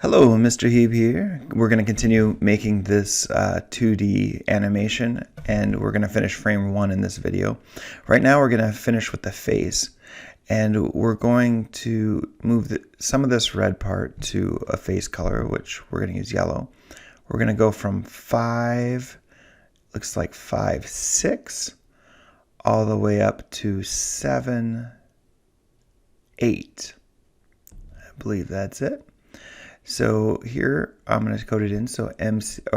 Hello, Mr. Hebe here. We're going to continue making this 2D animation, and we're going to finish frame 1 in this video. Right now we're going to finish with the face, and we're going to move some of this red part to a face color, which we're going to use yellow. We're going to go from 5, looks like 5, 6, all the way up to 7, 8. I believe that's it. So here I'm going to code it in. So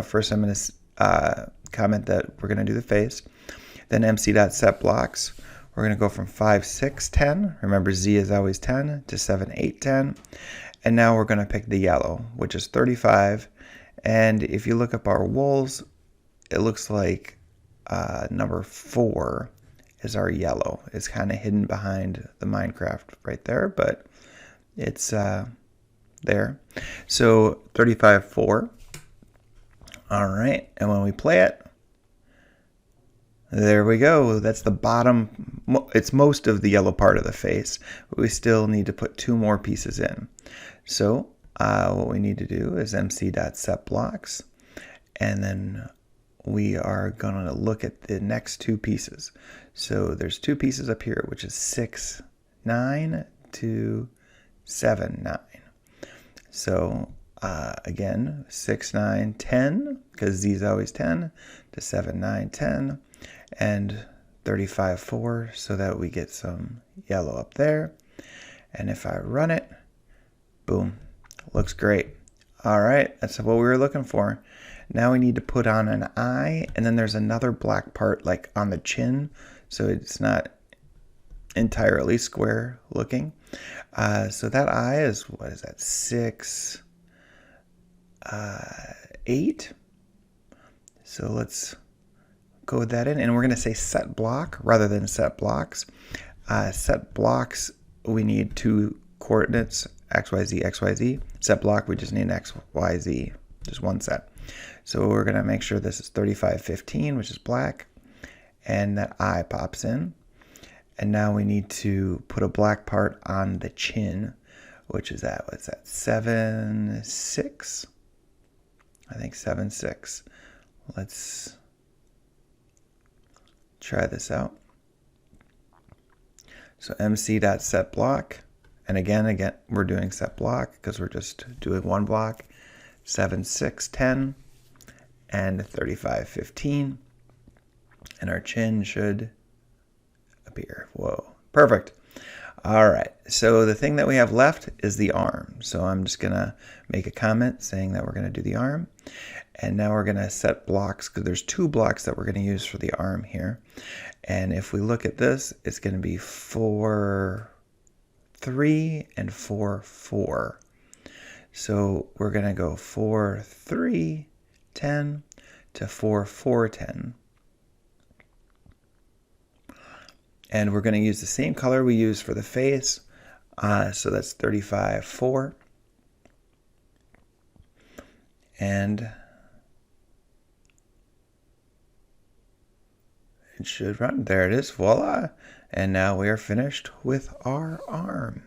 first I'm going to comment that we're going to do the face. Then mc.setBlocks. We're going to go from 5, 6, 10. Remember Z is always 10 to 7, 8, 10. And now we're going to pick the yellow, which is 35. And if you look up our wools, it looks like number 4 is our yellow. It's kind of hidden behind the Minecraft right there, but it's there. So 35, 4. All right, and when we play it, there we go. That's the bottom. It's most of the yellow part of the face, but we still need to put 2 more pieces in. So what we need to do is mc.setBlocks, and then we are going to look at the next 2 pieces. So there's 2 pieces up here, which is 6, 9 to 7, 9. So again, 6, 9, 10, because Z is always 10, to 7, 9, 10, and 35, 4, so that we get some yellow up there. And if I run it, boom, looks great. All right, that's what we were looking for. Now we need to put on an eye, and then there's another black part like on the chin, so it's not entirely square looking. So that eye is, what is that, 6, 8. So let's code that in, and we're going to say set block rather than set blocks. Set blocks, we need 2 coordinates, XYZ, XYZ. Set block, we just need an XYZ, just 1 set. So we're going to make sure this is 35, 15, which is black, and that eye pops in. And now we need to put a black part on the chin, which is that, what's that, 7, 6? I think 7, 6. Let's try this out. So mc.setBlock, and again, we're doing set block because we're just doing 1 block. 7, 6, 10, and 35, 15. And our chin should appear. Whoa, perfect. All right, so the thing that we have left is the arm. So I'm just gonna make a comment saying that we're gonna do the arm, and now we're gonna set blocks because there's 2 blocks that we're gonna use for the arm here. And if we look at this, it's gonna be 4, 3, and 4, 4. So we're gonna go 4, 3, 10 to 4, 4, 10. And we're going to use the same color we use for the face. So that's 35, 4. And it should run. There it is. Voila. And now we are finished with our arm.